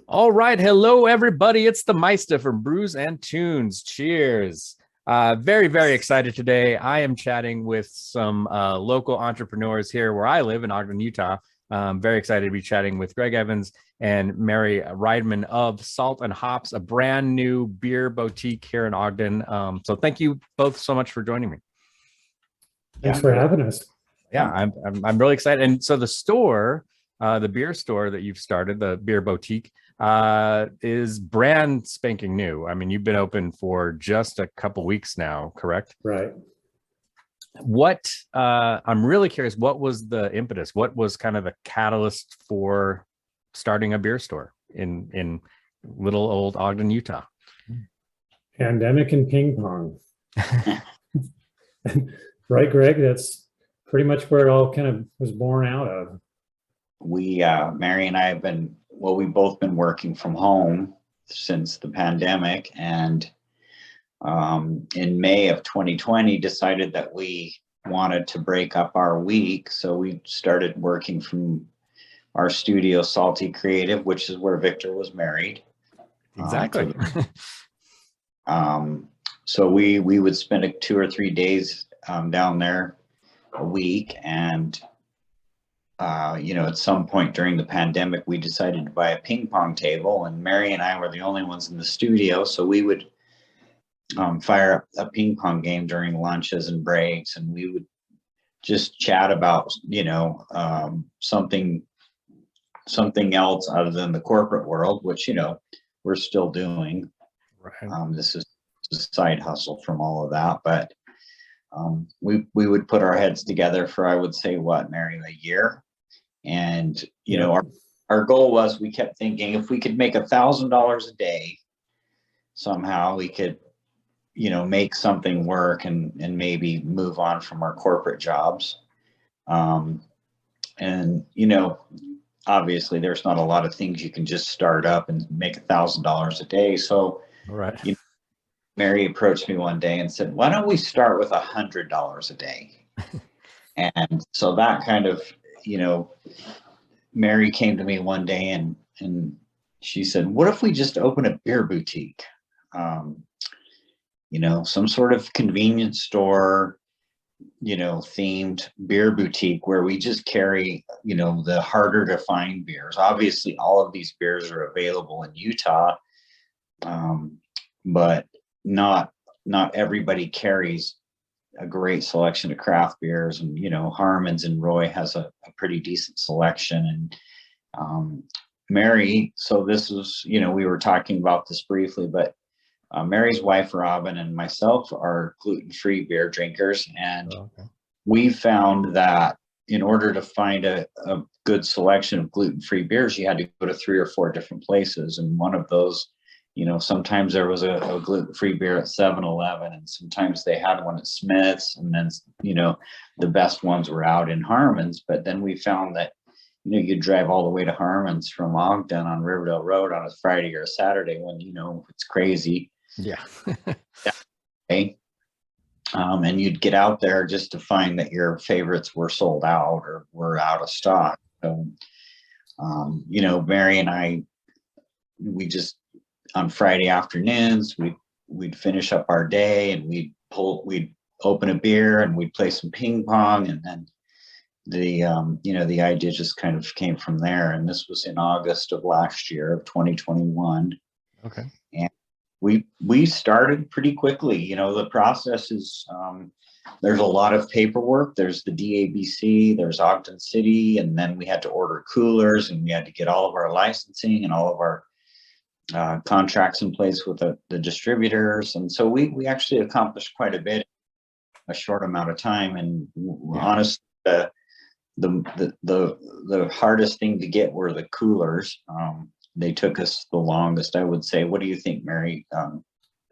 All right. Hello, everybody. It's the Meista from Brews and Tunes. Cheers. Very, very excited today. I am chatting with some local entrepreneurs here where I live in Ogden, Utah. Very excited to be chatting with Greg Evans and Mary Rydman of Salt and Hops, a brand new beer boutique here in Ogden. So thank you both so much for joining me. Thanks for having us. Yeah, I'm really excited. And so the store, the beer store that you've started, the beer boutique, is brand spanking new. I mean, you've been open for just a couple weeks now, correct? Right. What I'm really curious, what was the impetus? What was kind of the catalyst for starting a beer store in little old Ogden, Utah? Pandemic and ping pong. Right, Greg? That's pretty much where it all kind of was born out of. Mary and I we've both been working from home since the pandemic, and in May of 2020 decided that we wanted to break up our week. So we started working from our studio, Salty Creative, which is where Victor was married. Exactly. So we would spend 2 or 3 days down there a week, and at some point during the pandemic, we decided to buy a ping pong table, and Mary and I were the only ones in the studio. So we would fire up a ping pong game during lunches and breaks, and we would just chat about, something else other than the corporate world, which, we're still doing. Right. This is a side hustle from all of that, but we would put our heads together for, I would say, Mary, a year. And, our goal was, we kept thinking if we could make $1,000 a day, somehow we could, make something work and maybe move on from our corporate jobs. Obviously there's not a lot of things you can just start up and make $1,000 a day. So, right. Mary approached me one day and said, why don't we start with $100 a day? And so that kind of, Mary came to me one day and she said, what if we just open a beer boutique? Some sort of convenience store, themed beer boutique where we just carry, the harder to find beers. Obviously, all of these beers are available in Utah, but not everybody carries a great selection of craft beers. And, Harmon's and Roy has a pretty decent selection. And Mary, so this was, we were talking about this briefly, but Mary's wife, Robin, and myself are gluten-free beer drinkers. And we found that in order to find a good selection of gluten-free beers, you had to go to 3 or 4 different places. And one of those, sometimes there was a gluten-free beer at 7-Eleven, and sometimes they had one at Smith's, and then, the best ones were out in Harmon's. But then we found that, you'd drive all the way to Harmon's from Ogden on Riverdale Road on a Friday or a Saturday when, it's crazy. Yeah. Okay. And you'd get out there just to find that your favorites were sold out or were out of stock. So, Mary and I, we just, on Friday afternoons, we'd finish up our day and we'd open a beer and we'd play some ping pong. And then the idea just kind of came from there. And this was in August of last year of 2021. Okay. And we started pretty quickly. The process is, there's a lot of paperwork. There's the DABC, there's Ogden City, and then we had to order coolers, and we had to get all of our licensing and all of our contracts in place with the distributors. And so we actually accomplished quite a bit in a short amount of time. And honestly, the hardest thing to get were the coolers. They took us the longest, I would say. What do you think, Mary?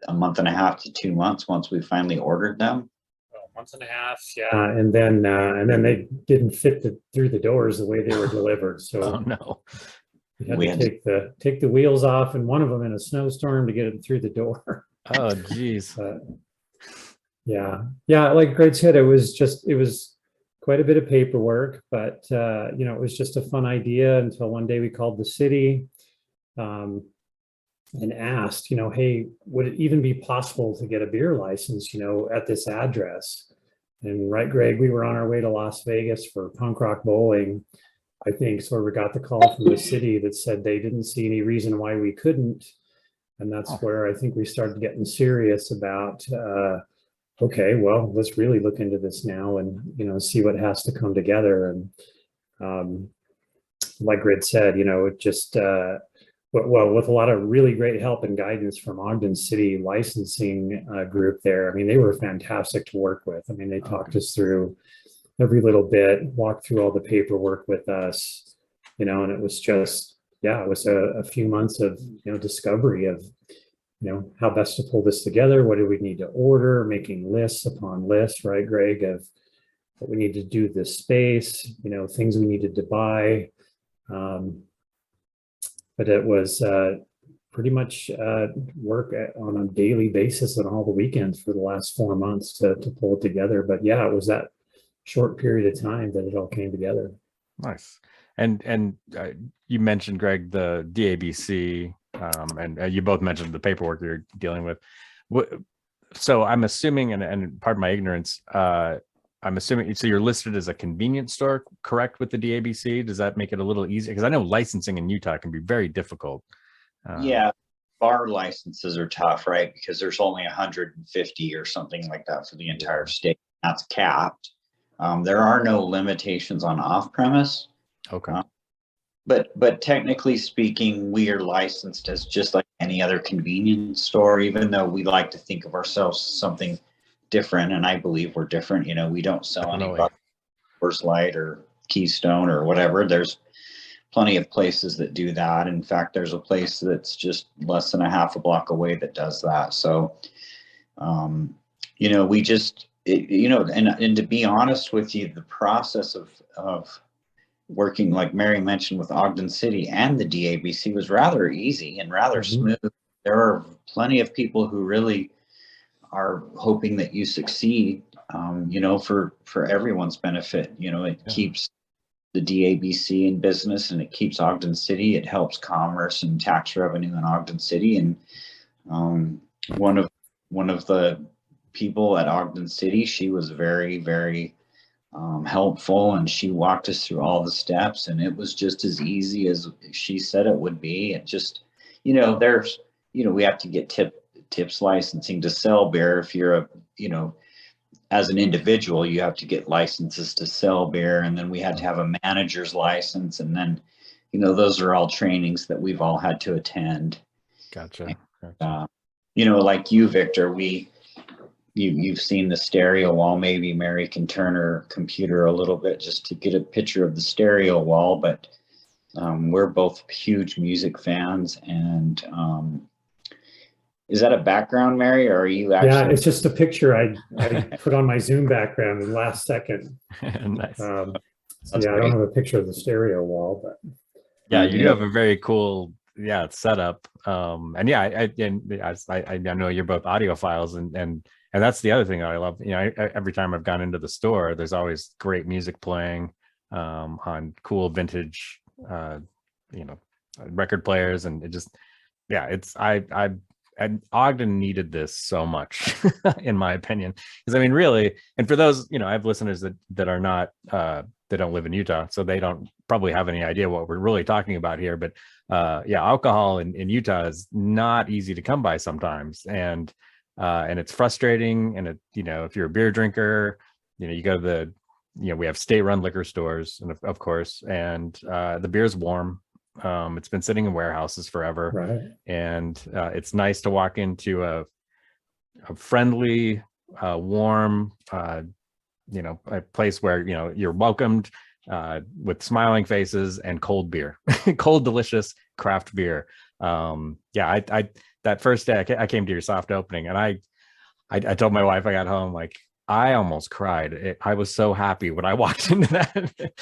A month and a half to 2 months once we finally ordered them. Month and a half, yeah. And then they didn't fit through the doors the way they were delivered. So oh no, we had to take the wheels off, and one of them in a snowstorm to get them through the door. Oh geez. Yeah. Like Greg said, it was quite a bit of paperwork, but it was just a fun idea until one day we called the city. and asked, hey, would it even be possible to get a beer license, at this address? And right, Greg, we were on our way to Las Vegas for punk rock bowling, I think. So we got the call from the city that said they didn't see any reason why we couldn't. And that's where I think we started getting serious about, okay, well, let's really look into this now and, see what has to come together. And like Grid said, it just, well, with a lot of really great help and guidance from Ogden City licensing group there. I mean, they were fantastic to work with. I mean, they talked us through every little bit, walked through all the paperwork with us, and it was just, it was a few months of, discovery of, how best to pull this together. What do we need to order? Making lists upon lists, right, Greg, of what we need to do this space, things we needed to buy. But it was pretty much work on a daily basis on all the weekends for the last 4 months to pull it together. But yeah, it was that short period of time that it all came together. Nice. And you mentioned, Greg, the DABC, and you both mentioned the paperwork you're dealing with. So I'm assuming, and pardon my ignorance, I'm assuming, so you're listed as a convenience store, correct, with the DABC? Does that make it a little easier? Because I know licensing in Utah can be very difficult. Yeah, bar licenses are tough, right? Because there's only 150 or something like that for the entire state. That's capped. There are no limitations on off-premise. Okay. But technically speaking, we are licensed as just like any other convenience store, even though we like to think of ourselves as something different. And I believe we're different. We don't sell any Coors Light or Keystone or whatever. There's plenty of places that do that. In fact, there's a place that's just less than a half a block away that does that. So, we just, and to be honest with you, the process of working, like Mary mentioned, with Ogden City and the DABC was rather easy and rather smooth. There are plenty of people who really are hoping that you succeed, for everyone's benefit. It keeps the DABC in business and it keeps Ogden City. It helps commerce and tax revenue in Ogden City. And one of the people at Ogden City, she was very, very helpful, and she walked us through all the steps, and it was just as easy as she said it would be. It just, there's, we have to get tips licensing to sell beer. If you're as an individual, you have to get licenses to sell beer, and then we had to have a manager's license, and then, those are all trainings that we've all had to attend. Gotcha. Like you, Victor, you've seen the stereo wall. Maybe Mary can turn her computer a little bit just to get a picture of the stereo wall, but we're both huge music fans. And is that a background, Mary, or are you actually? Yeah, it's just a picture I put on my Zoom background in the last second. Nice. I don't have a picture of the stereo wall, but yeah, you do have a very cool setup. And I know you're both audiophiles, and that's the other thing that I love. Every time I've gone into the store, there's always great music playing on cool vintage record players, and it just and Ogden needed this so much, in my opinion. Because I mean, really, and for those, I have listeners that are not, they don't live in Utah, so they don't probably have any idea what we're really talking about here. But alcohol in Utah is not easy to come by sometimes, and it's frustrating. And if you're a beer drinker, you go to we have state-run liquor stores, and of course, and the beer's warm. It's been sitting in warehouses forever, right. And it's nice to walk into a friendly, warm, a place where you're welcomed with smiling faces and cold beer, cold, delicious craft beer. That first day I came to your soft opening, and I told my wife I got home, like, I almost cried. I was so happy when I walked into that.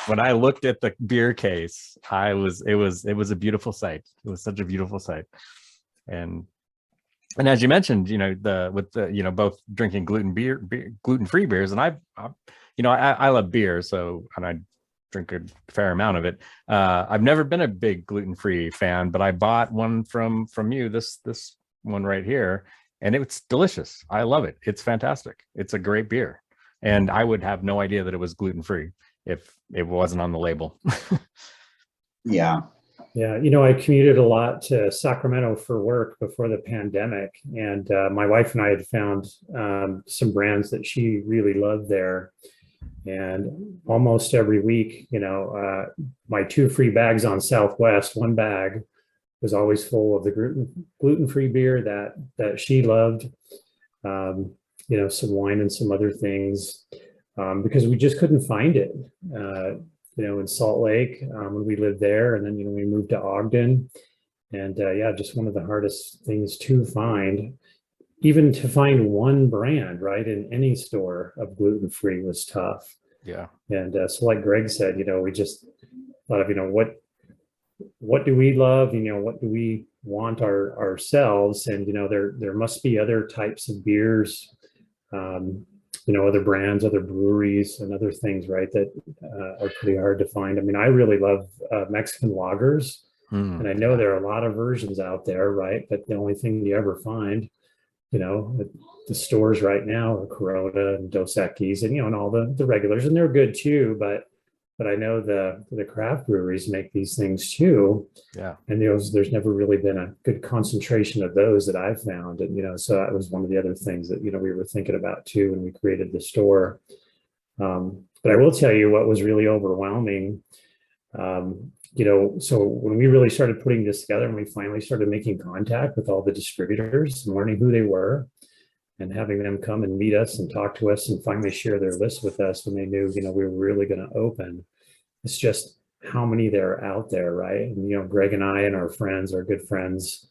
When I looked at the beer case, it was a beautiful sight. It was such a beautiful sight. And as you mentioned, both drinking gluten-free beers, and I love beer. So, and drink a fair amount of it. I've never been a big gluten-free fan, but I bought one from you, this one right here, and it's delicious. I love it. It's fantastic. It's a great beer. And I would have no idea that it was gluten-free if it wasn't on the label. Yeah. Yeah, I commuted a lot to Sacramento for work before the pandemic, and my wife and I had found some brands that she really loved there. And almost every week, my 2 free bags on Southwest, one bag was always full of the gluten-free beer that she loved, some wine and some other things, because we just couldn't find it. In Salt Lake when we lived there, and then we moved to Ogden, and just one of the hardest things to find. Even to find one brand right in any store of gluten-free was tough. Yeah. And so like Greg said, we just thought of what do we love, what do we want ourselves, and there must be other types of beers, other brands, other breweries, and other things, right, that are pretty hard to find. I mean, I really love Mexican lagers, and I know there are a lot of versions out there, right? But the only thing you ever find, the stores right now are Corona and Dos Equis, and and all the regulars, and they're good too. But I know the craft breweries make these things too. Yeah. And there's never really been a good concentration of those that I've found. And so that was one of the other things that we were thinking about too when we created the store. But I will tell you what was really overwhelming. So when we really started putting this together and we finally started making contact with all the distributors and learning who they were and having them come and meet us and talk to us and finally share their list with us when they knew, we were really going to open. It's just how many there are out there, right? And, Greg and I and our friends, our good friends,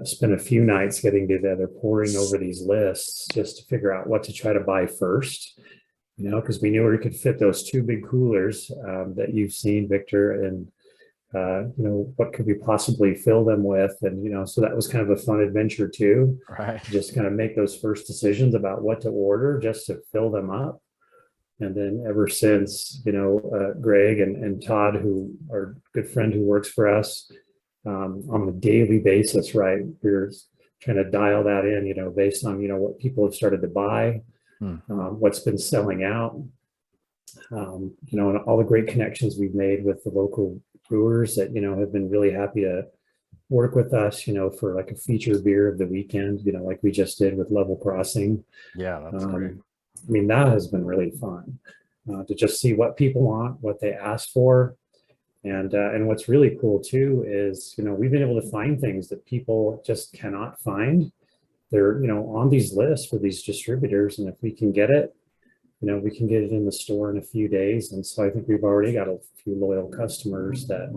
spent a few nights getting together, poring over these lists just to figure out what to try to buy first. Because we knew we could fit those 2 big coolers that you've seen, Victor, and what could we possibly fill them with, and so that was kind of a fun adventure too, right? Just kind of make those first decisions about what to order just to fill them up. And then ever since, Greg and Todd, who are a good friend who works for us on a daily basis, right? We're trying to dial that in, based on what people have started to buy. What's been selling out, and all the great connections we've made with the local brewers that, have been really happy to work with us, for like a feature beer of the weekend, like we just did with Level Crossing. Yeah, that's great. I mean, that has been really fun to just see what people want, what they ask for. And what's really cool too is, we've been able to find things that people just cannot find. They're, on these lists for these distributors. And if we can get it, we can get it in the store in a few days. And so I think we've already got a few loyal customers that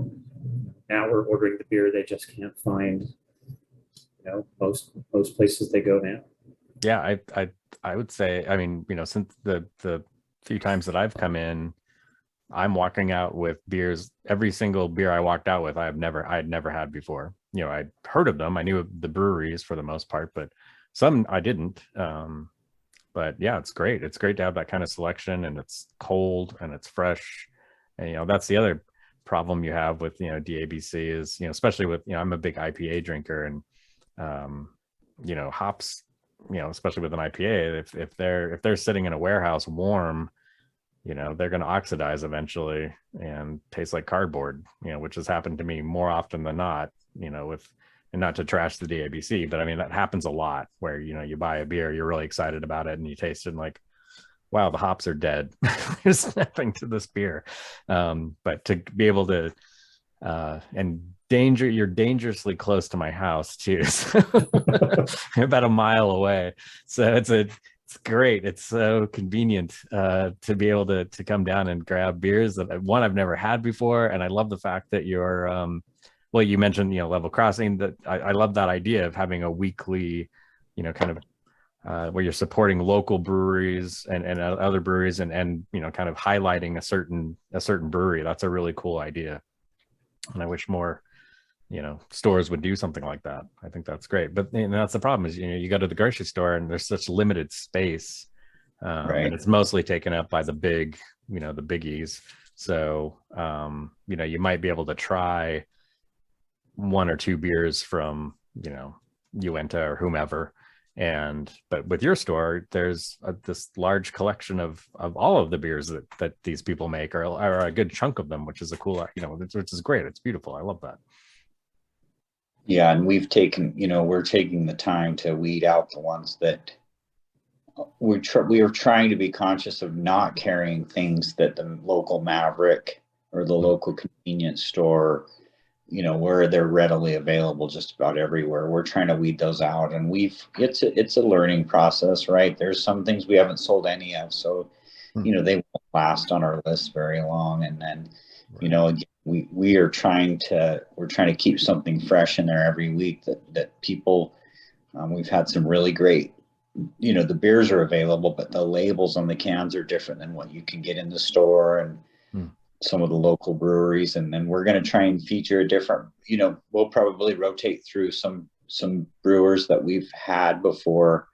now we're ordering the beer they just can't find, most places they go now. Yeah, I would say, I mean, since the few times that I've come in, I'm walking out with beers. Every single beer I walked out with, I had never had before. I'd heard of them. I knew the breweries for the most part, but some I didn't. But yeah, it's great. It's great to have that kind of selection, and it's cold and it's fresh. And that's the other problem you have with DABC is especially with I'm a big IPA drinker, and hops, especially with an IPA, if they're sitting in a warehouse warm, they're going to oxidize eventually and taste like cardboard, which has happened to me more often than not, and not to trash the DABC, but I mean, that happens a lot where, you buy a beer, you're really excited about it, and you taste it and like, wow, the hops are dead. There's nothing to this beer. But to be able to, you're dangerously close to my house too. So about a mile away. So it's great. It's so convenient to be able to come down and grab beers that I've never had before. And I love the fact that you're, well, you mentioned, Level Crossing, that I love that idea of having a weekly, kind of where you're supporting local breweries and other breweries and kind of highlighting a certain brewery. That's a really cool idea. And I wish more, stores would do something like that. I think that's great. But that's the problem is, you go to the grocery store and there's such limited space, right. And it's mostly taken up by the big, the biggies. So, you might be able to try one or two beers from, Uinta or whomever. But with your store, there's this large collection of all of the beers that these people make, or a good chunk of them, which is a cool, which is great. It's beautiful. I love that. Yeah, and we're taking the time to weed out the ones that we are trying to be conscious of not carrying things that the local Maverick or the local convenience store, where they're readily available just about everywhere. We're trying to weed those out, and it's a learning process, right? There's some things we haven't sold any of, so they won't last on our list very long. And then, again, we're trying to keep something fresh in there every week that people, we've had some really great, the beers are available, but the labels on the cans are different than what you can get in the store and some of the local breweries. And then we're going to try and feature a different, we'll probably rotate through some brewers that we've had before.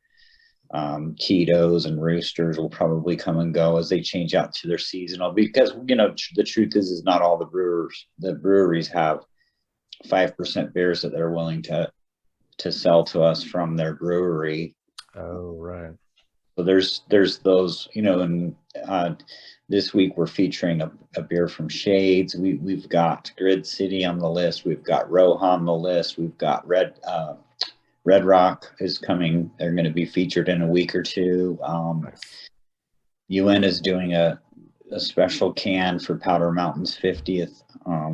Ketos and Roosters will probably come and go as they change out to their seasonal, because the truth is not all the breweries have 5% beers that they're willing to sell to us from their brewery. Oh, right. So there's those, and this week we're featuring a beer from Shades. We've got Grid City on the list. We've got Roja on the list. We've got Red Rock is coming. They're going to be featured in a week or two. Nice. UN is doing a special can for Powder Mountain's 50th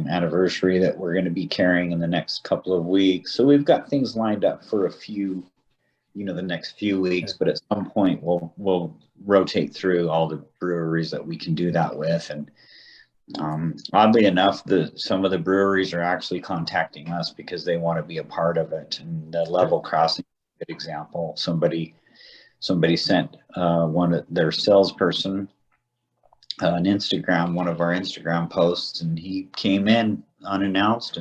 anniversary that we're going to be carrying in the next couple of weeks. So we've got things lined up for a few, the next few weeks, but at some point we'll rotate through all the breweries that we can do that with. And oddly enough, some of the breweries are actually contacting us because they want to be a part of it. And the Level Crossing is a good example. Somebody sent one of their salesperson one of our Instagram posts, and he came in unannounced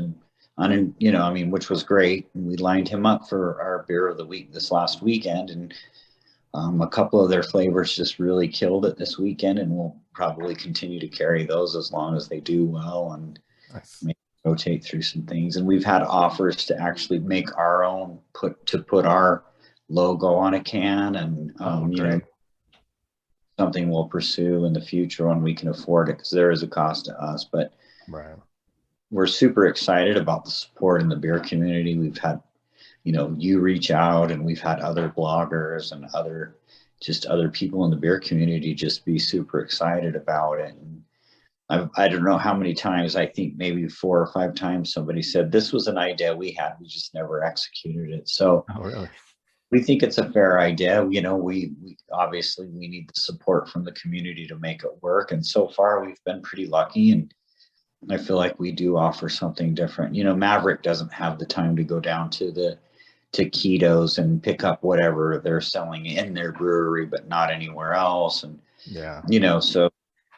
which was great. And we lined him up for our beer of the week this last weekend, and a couple of their flavors just really killed it this weekend, and we'll probably continue to carry those as long as they do well, and maybe rotate through some things. And we've had offers to actually make our own, put our logo on a can, and something we'll pursue in the future when we can afford it, because there is a cost to us. But we're super excited about the support in the beer community. We've had you reach out, and we've had other bloggers and other people in the beer community just be super excited about it. And I don't know how many times, I think maybe 4 or 5 times, somebody said this was an idea we had, we just never executed it. So we think it's a fair idea. We obviously we need the support from the community to make it work. And so far we've been pretty lucky, and I feel like we do offer something different. Maverick doesn't have the time to go down to Ketos and pick up whatever they're selling in their brewery, but not anywhere else. And, so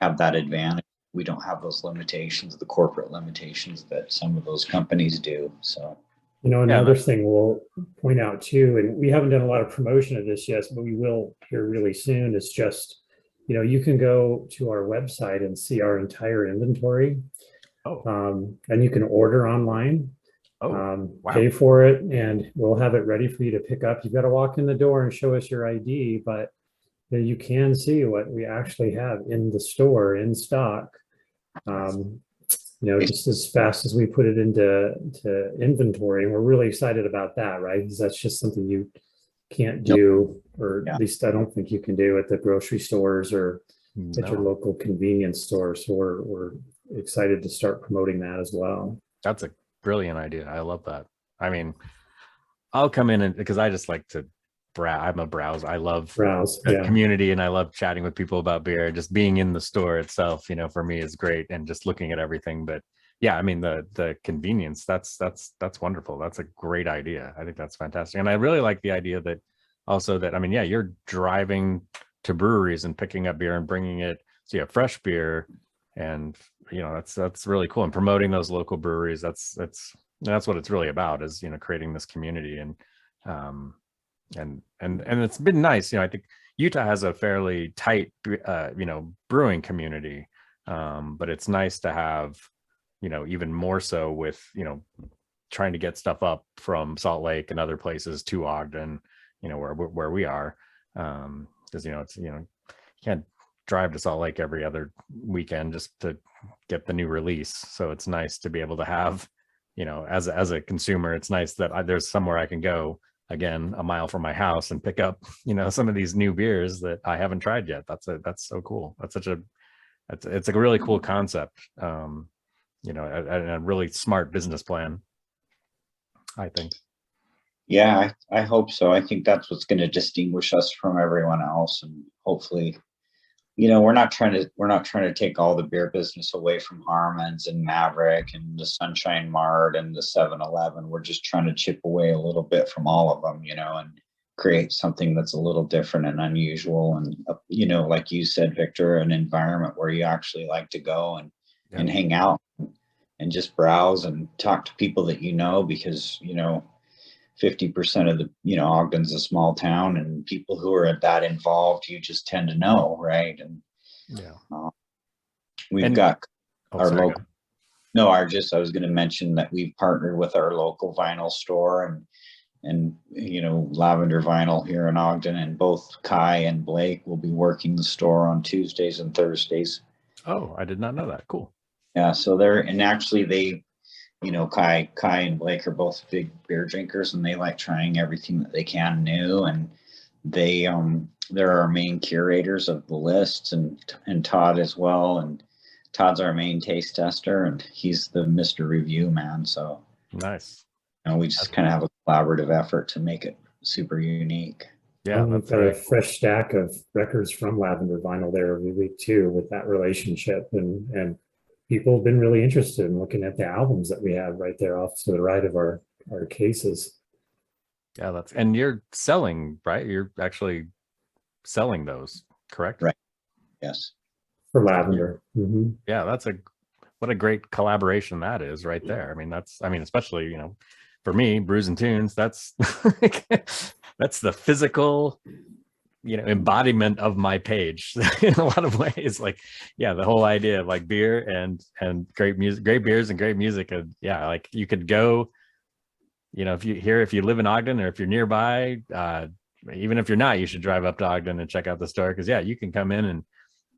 have that advantage. We don't have those limitations, the corporate limitations that some of those companies do. So, another thing we'll point out too, and we haven't done a lot of promotion of this yet, but we will here really soon, is just, you can go to our website and see our entire inventory. And you can order online. Pay for it, and we'll have it ready for you to pick up. You've got to walk in the door and show us your ID, but you can see what we actually have in the store in stock. Just as fast as we put it into inventory, and we're really excited about that, right? Because that's just something you can't do, or at least I don't think you can do at the grocery stores or at your local convenience store. So we're excited to start promoting that as well. That's a brilliant idea. I love that. I mean, I'll come in, and because I just like to I'm a browser. I love community, and I love chatting with people about beer. Just being in the store itself, for me is great, and just looking at everything. But yeah, I mean, the convenience, that's wonderful. That's a great idea. I think that's fantastic. And I really like the idea that you're driving to breweries and picking up beer and bringing it. So you have fresh beer, and that's really cool. And promoting those local breweries, that's what it's really about, is creating this community. And it's been nice. I think Utah has a fairly tight brewing community. But it's nice to have, even more so with, trying to get stuff up from Salt Lake and other places to Ogden, where we are. Because, you can't drive to Salt Lake every other weekend just to get the new release. So it's nice to be able to have, as a consumer, it's nice that there's somewhere I can go, again, a mile from my house, and pick up, some of these new beers that I haven't tried yet. That's so cool. It's a really cool concept. And a really smart business plan, I think. Yeah, I hope so. I think that's what's going to distinguish us from everyone else, and hopefully, we're not trying to take all the beer business away from Harmon's and Maverick and the Sunshine Mart and the 7-Eleven. We're just trying to chip away a little bit from all of them, and create something that's a little different and unusual. And, like you said, Victor, an environment where you actually like to go and hang out and just browse and talk to people that because 50% of the Ogden's a small town, and people who are that involved you just tend to know, right? And we've got our local I was going to mention that we've partnered with our local vinyl store and Lavender Vinyl here in Ogden, and both Kai and Blake will be working the store on Tuesdays and Thursdays. Oh, I did not know that. Cool. Yeah, so they Kai and Blake are both big beer drinkers, and they like trying everything that they can new. And they're our main curators of the lists, and Todd as well. And Todd's our main taste tester, and he's the Mr. Review man. So nice. We just kind of have a collaborative effort to make it super unique. Yeah, we've got a fresh stack of records from Lavender Vinyl there every week too, with that relationship, and people have been really interested in looking at the albums that we have right there off to the right of our cases. Yeah, and you're selling, right? You're actually selling those, correct? Right. Yes. For Lavender. Mm-hmm. Yeah, what a great collaboration that is right there. Especially, for me, Brews and Tunes, that's that's the physical, embodiment of my page in a lot of ways. Like, yeah, the whole idea of like beer and great music, great beers and great music. And yeah, like you could go, if you live in Ogden, or if you're nearby, even if you're not, you should drive up to Ogden and check out the store. Cause yeah, you can come in and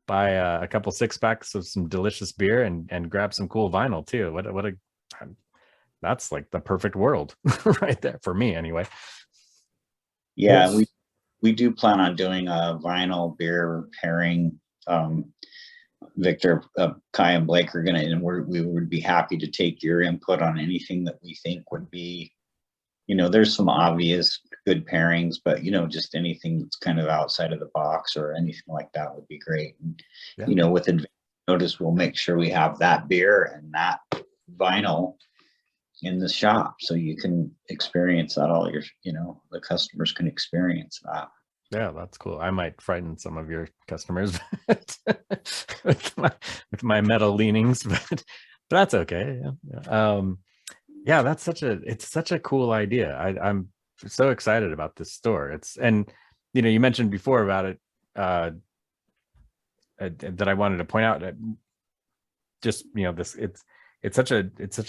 buy a couple 6-packs of some delicious beer and grab some cool vinyl too. That's like the perfect world right there for me anyway. Yeah, we do plan on doing a vinyl beer pairing. Victor, Kai and Blake are gonna, and we would be happy to take your input on anything that we think would be, there's some obvious good pairings, but just anything that's kind of outside of the box or anything like that would be great. And, with advance notice, we'll make sure we have that beer and that vinyl in the shop, so you can experience that. All your, the customers can experience that. Yeah, that's cool. I might frighten some of your customers with my metal leanings, but that's okay. Yeah, it's such a cool idea. I'm so excited about this store. You mentioned before about it that I wanted to point out that just it's such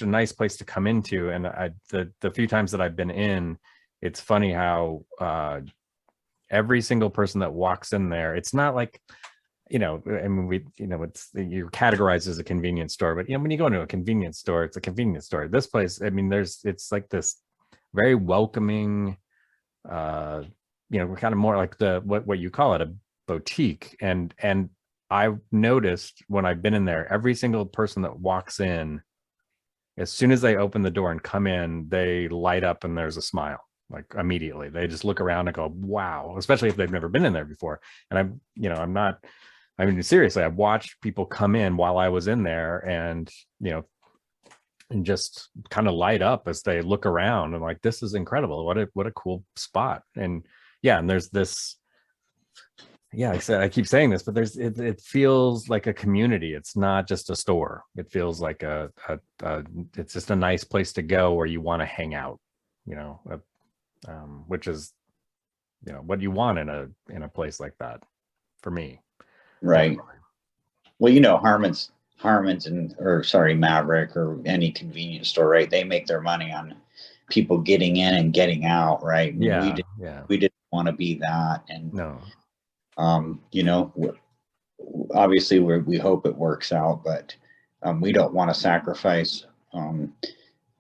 a nice place to come into, and the few times that I've been in, it's funny how every single person that walks in there, it's not like, it's, you're categorized as a convenience store, but when you go into a convenience store, it's a convenience store. This place, it's like this very welcoming, we're kind of more like what you call it, a boutique. And I've noticed when I've been in there, every single person that walks in, as soon as they open the door and come in, they light up and there's a smile. Like immediately, they just look around and go, wow, especially if they've never been in there before. And seriously, I've watched people come in while I was in there and just kind of light up as they look around. And like, this is incredible. What a cool spot. And yeah, and there's this, I keep saying this, but it feels like a community. It's not just a store. It feels like it's just a nice place to go where you want to hang out, which is, what you want in a place like that, for me. Right. Well, Harmon's or sorry, Maverick or any convenience store, right? They make their money on people getting in and getting out, right? And Yeah. we didn't want to be that. And, No. obviously we hope it works out, but we don't want to sacrifice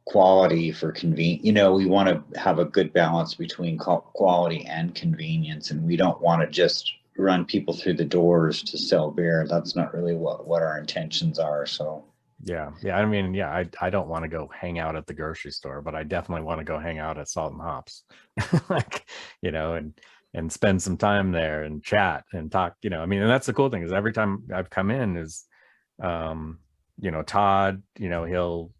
quality for convenience. We want to have a good balance between quality and convenience, and we don't want to just run people through the doors to sell beer. That's not really what our intentions are. So Yeah. I mean, yeah, I don't want to go hang out at the grocery store, but I definitely want to go hang out at Salt and Hops, like, and spend some time there and chat and talk. I mean, and that's the cool thing is every time I've come in is, Todd, he'll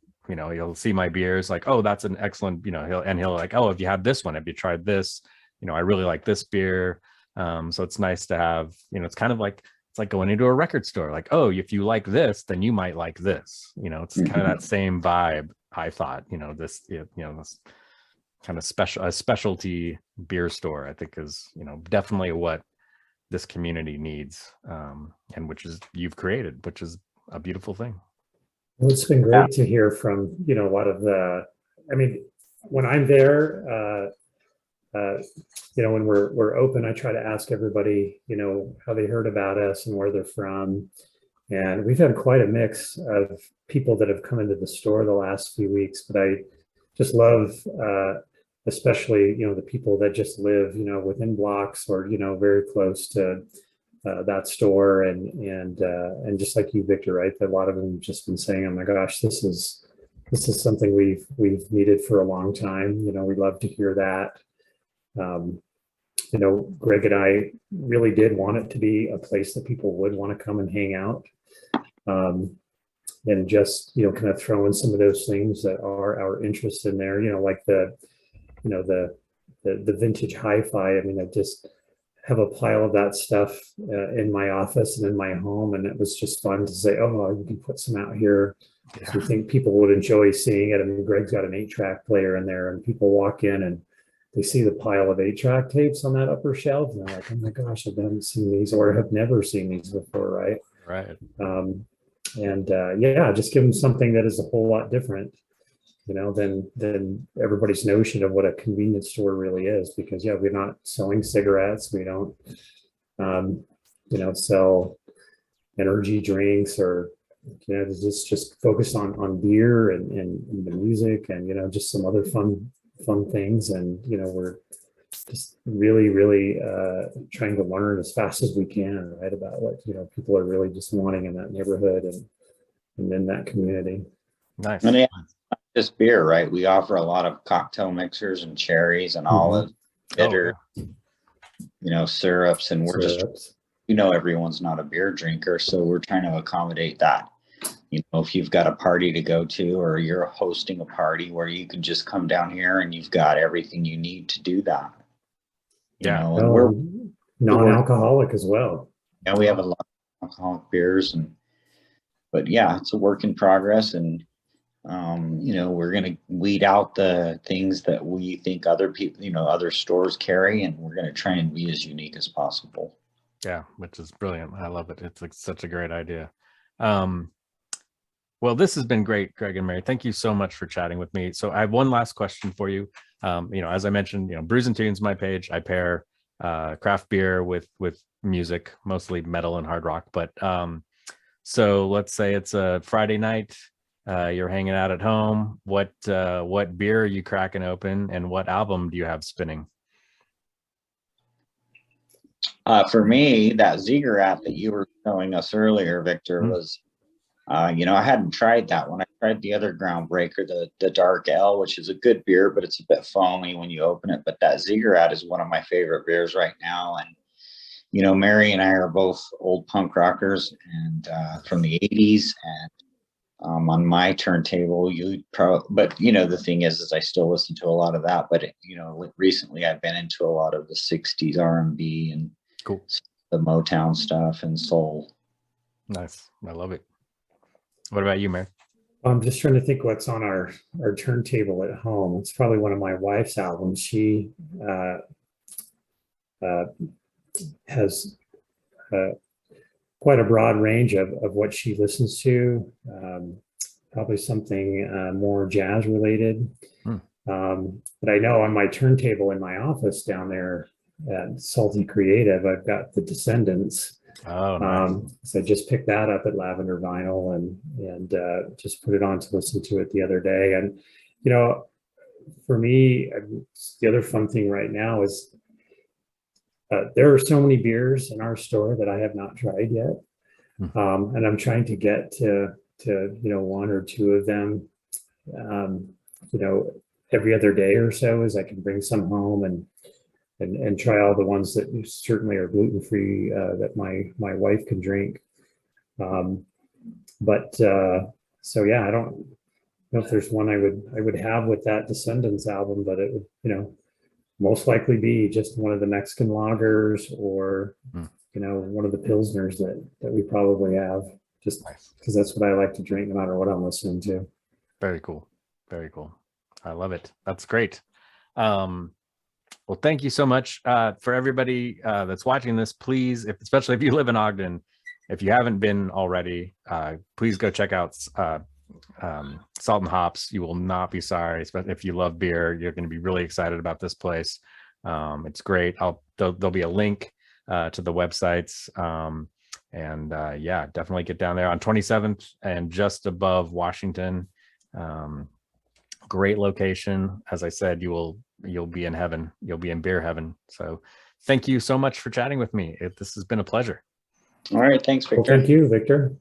see my beers like, oh, that's an excellent, he'll like, oh, have you had this one? Have you tried this? I really like this beer. So it's nice to have, it's kind of like, it's like going into a record store, like, oh, if you like this, then you might like this. It's kind of that same vibe. I thought, this kind of a specialty beer store, I think is, definitely what this community needs, and which is you've created, which is a beautiful thing. Well, it's been great to hear from, a lot of when I'm there, when we're open, I try to ask everybody, how they heard about us and where they're from. And we've had quite a mix of people that have come into the store the last few weeks, but I just love, especially, the people that just live, within blocks or, very close to that store. And just like you, Victor, right? A lot of them have just been saying, oh my gosh, this is something we've needed for a long time. We love to hear that. Greg and I really did want it to be a place that people would want to come and hang out. And just, kind of throw in some of those things that are our interest in there, like the vintage hi-fi. I mean, I just have a pile of that stuff in my office and in my home. And it was just fun to say, oh, you can put some out here. Yeah. So I think people would enjoy seeing it. I mean, Greg's got an 8-track player in there and people walk in and they see the pile of 8-track tapes on that upper shelf. And they're like, oh my gosh, I haven't seen these or have never seen these before, right? Right. Just give them something that is a whole lot different, than everybody's notion of what a convenience store really is. Because we're not selling cigarettes. We don't, sell energy drinks or, just focused on beer and the music and, just some other fun things. And, we're just really trying to learn as fast as we can, right, about what, people are really just wanting in that neighborhood and in that community. Nice. And yeah, just beer, right? We offer a lot of cocktail mixers and cherries and olives, bitter, syrups, and we're just, everyone's not a beer drinker, so we're trying to accommodate that. If you've got a party to go to or you're hosting a party where you can just come down here and you've got everything you need to do that. And we're non-alcoholic as well. Yeah, we have a lot of alcoholic beers, but it's a work in progress, and we're going to weed out the things that we think other people, other stores carry, and we're going to try and be as unique as possible. Yeah, which is brilliant. I love it. It's like such a great idea. Well, this has been great, Greg and Mary. Thank you so much for chatting with me. So I have one last question for you. As I mentioned, Brews and Tunes, my page, I pair craft beer with music, mostly metal and hard rock. But so let's say it's a Friday night, you're hanging out at home. What beer are you cracking open, and what album do you have spinning? For me, that Ziggurat that you were showing us earlier, Victor, was, I hadn't tried that one. I tried the other Groundbreaker, the Dark Ale, which is a good beer, but it's a bit foamy when you open it. But that Ziggurat is one of my favorite beers right now. And, Mary and I are both old punk rockers and from the 80s. And on my turntable, but the thing is I still listen to a lot of that. But, recently I've been into a lot of the 60s R&B and cool, the Motown stuff and soul. Nice. I love it. What about you, Mary? I'm just trying to think what's on our turntable at home. It's probably one of my wife's albums. She has quite a broad range of what she listens to. Probably something more jazz related. But I know on my turntable in my office down there at Salty Creative, I've got the Descendants. Oh, nice. So I just picked that up at Lavender Vinyl and just put it on to listen to it the other day. And, you know, for me, the other fun thing right now is there are so many beers in our store that I have not tried yet. And I'm trying to get to, you know, one or two of them, you know, every other day or so, as I can bring some home and try all the ones that certainly are gluten-free that my wife can drink. So yeah, I don't know if there's one I would have with that Descendants album, but it would, you know, most likely be just one of the Mexican lagers or, you know, one of the Pilsners that we probably have, just because that's what I like to drink no matter what I'm listening to. Very cool. Very cool. I love it. That's great. Well, thank you so much for everybody that's watching this. Please, especially if you live in Ogden, if you haven't been already, please go check out Salt and Hops. You will not be sorry, especially if you love beer. You're going to be really excited about this place. It's great. There'll be a link to the websites. Yeah, definitely get down there on 27th and just above Washington. Great location. As I said, you'll be in heaven. You'll be in beer heaven. So thank you so much for chatting with me. This has been a pleasure. All right. Thanks, Victor. Well, thank you, Victor.